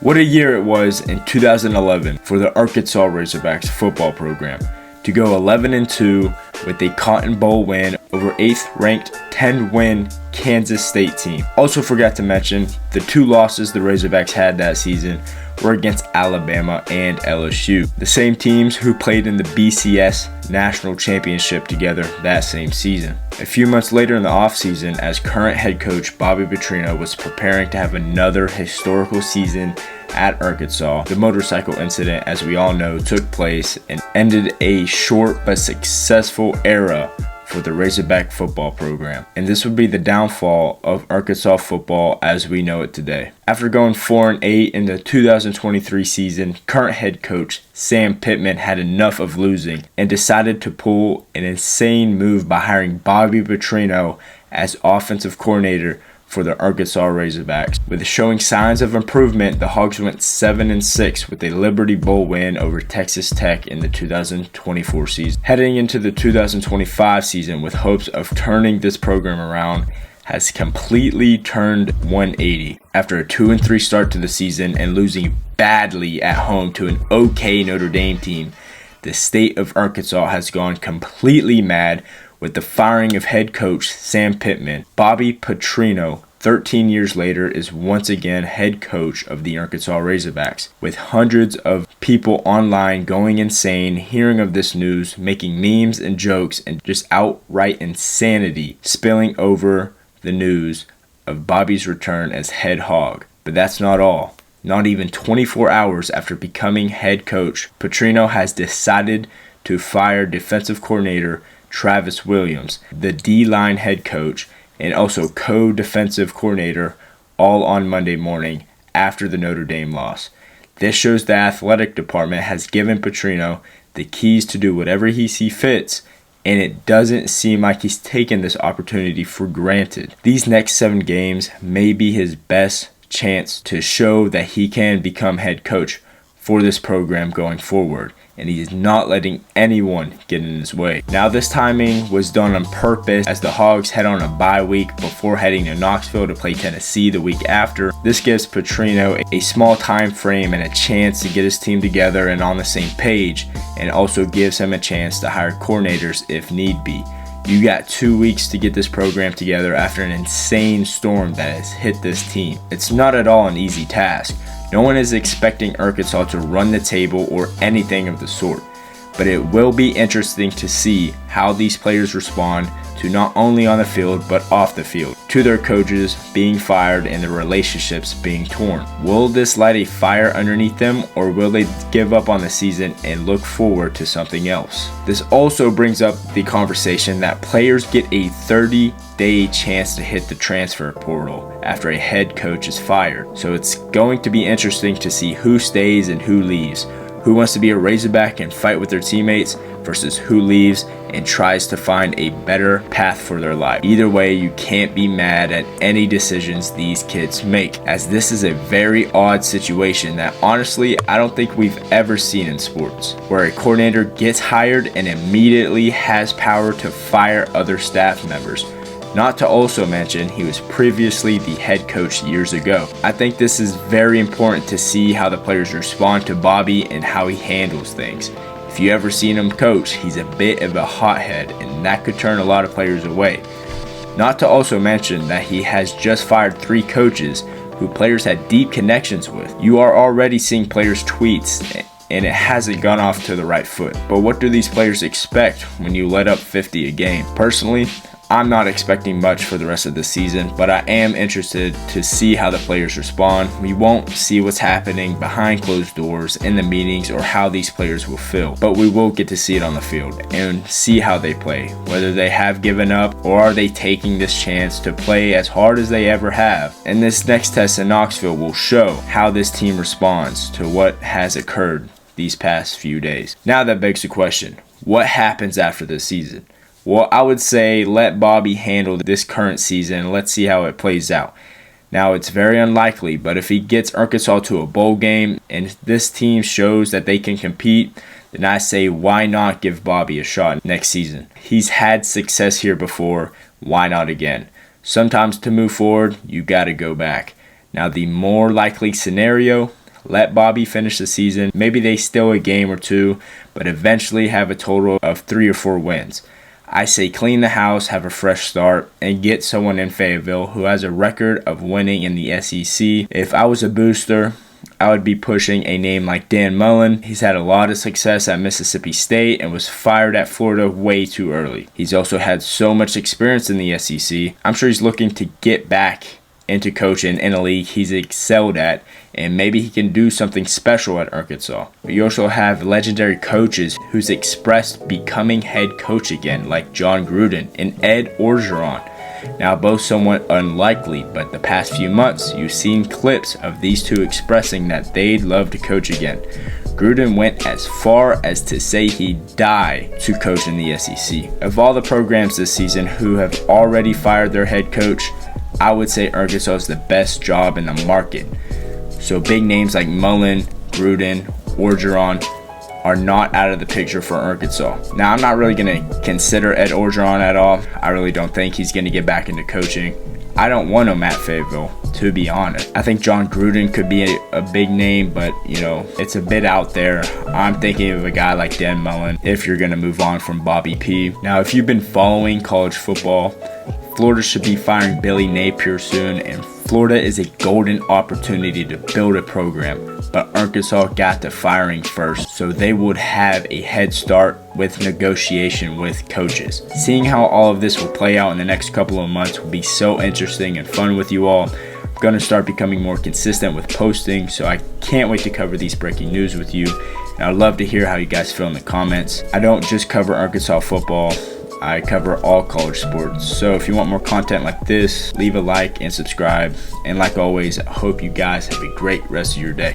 What a year it was in 2011 for the Arkansas Razorbacks football program to go 11-2 with a Cotton Bowl win over 8th ranked 10-win Kansas State team. Also forgot to mention the two losses the Razorbacks had that season were against Alabama and LSU, the same teams who played in the BCS National Championship together that same season. A few months later in the offseason, as current head coach Bobby Petrino was preparing to have another historical season at Arkansas, the motorcycle incident, as we all know, took place and ended a short but successful era for the Razorback football program. And this would be the downfall of Arkansas football as we know it today. After going 4-8 in the 2023 season, current head coach Sam Pittman had enough of losing and decided to pull an insane move by hiring Bobby Petrino as offensive coordinator for the Arkansas Razorbacks. With showing signs of improvement, the Hogs went 7-6 with a Liberty Bowl win over Texas Tech in the 2024 season. Heading into the 2025 season with hopes of turning this program around, has completely turned 180. After a 2-3 start to the season and losing badly at home to an okay Notre Dame team, the state of Arkansas has gone completely mad with the firing of head coach Sam Pittman. Bobby Petrino, 13 years later, is once again head coach of the Arkansas Razorbacks, with hundreds of people online going insane hearing of this news, making memes and jokes and just outright insanity spilling over the news of Bobby's return as head hog. But that's not all. Not even 24 hours after becoming head coach, Petrino has decided to fire defensive coordinator Travis Williams, the D-line head coach, and also co-defensive coordinator, all on Monday morning after the Notre Dame loss. This shows the athletic department has given Petrino the keys to do whatever he sees fits, and it doesn't seem like he's taken this opportunity for granted. These next 7 games may be his best chance to show that he can become head coach for this program going forward, and he is not letting anyone get in his way. Now, this timing was done on purpose as the Hogs head on a bye week before heading to Knoxville to play Tennessee the week after. This gives Petrino a small time frame and a chance to get his team together and on the same page, and also gives him a chance to hire coordinators if need be. You got 2 weeks to get this program together after an insane storm that has hit this team. It's not at all an easy task. No one is expecting Arkansas to run the table or anything of the sort, but it will be interesting to see how these players respond to not only on the field but off the field, to their coaches being fired and their relationships being torn. Will this light a fire underneath them, or will they give up on the season and look forward to something else? This also brings up the conversation that players get a 30-day chance to hit the transfer portal after a head coach is fired. So it's going to be interesting to see who stays and who leaves. Who wants to be a Razorback and fight with their teammates versus who leaves and tries to find a better path for their life. Either way, you can't be mad at any decisions these kids make, as this is a very odd situation that honestly I don't think we've ever seen in sports, where a coordinator gets hired and immediately has power to fire other staff members. Not to also mention, he was previously the head coach years ago. I think this is very important to see how the players respond to Bobby and how he handles things. If you ever seen him coach, he's a bit of a hothead, and that could turn a lot of players away. Not to also mention that he has just fired 3 coaches who players had deep connections with. You are already seeing players' tweets, and it hasn't gone off to the right foot. But what do these players expect when you let up 50 a game? Personally, I'm not expecting much for the rest of the season, but I am interested to see how the players respond. We won't see what's happening behind closed doors in the meetings or how these players will feel, but we will get to see it on the field and see how they play, whether they have given up or are they taking this chance to play as hard as they ever have. And this next test in Knoxville will show how this team responds to what has occurred these past few days. Now that begs the question, what happens after this season? Well, I would say let Bobby handle this current season and let's see how it plays out. Now, it's very unlikely, but if he gets Arkansas to a bowl game and this team shows that they can compete, then I say why not give Bobby a shot next season? He's had success here before, why not again? Sometimes to move forward, you got to go back. Now, the more likely scenario, Let Bobby finish the season. Maybe they steal a game or two, but eventually have a total of 3 or 4 wins. I say clean the house, have a fresh start, and get someone in Fayetteville who has a record of winning in the SEC. If I was a booster, I would be pushing a name like Dan Mullen. He's had a lot of success at Mississippi State and was fired at Florida way too early. He's also had so much experience in the SEC. I'm sure he's looking to get back into coaching in a league he's excelled at, and maybe he can do something special at Arkansas. You also have legendary coaches who's expressed becoming head coach again, like John Gruden and Ed Orgeron. Now, both somewhat unlikely, but the past few months you've seen clips of these two expressing that they'd love to coach again. Gruden went as far as to say he'd die to coach in the SEC. Of all the programs this season who have already fired their head coach, I would say Arkansas is the best job in the market. So big names like Mullen, Gruden, Orgeron are not out of the picture for Arkansas. Now, I'm not really going to consider Ed Orgeron at all. I really don't think he's going to get back into coaching. I don't want him at Fayetteville, to be honest. I think John Gruden could be a big name, but, it's a bit out there. I'm thinking of a guy like Dan Mullen if you're going to move on from Bobby P. Now, if you've been following college football, Florida should be firing Billy Napier soon, and Florida is a golden opportunity to build a program, but Arkansas got to firing first, so they would have a head start with negotiation with coaches. Seeing how all of this will play out in the next couple of months will be so interesting and fun with you all. I'm going to start becoming more consistent with posting, so I can't wait to cover these breaking news with you, and I'd love to hear how you guys feel in the comments. I don't just cover Arkansas football, I cover all college sports. So if you want more content like this, leave a like and subscribe. And like always, I hope you guys have a great rest of your day.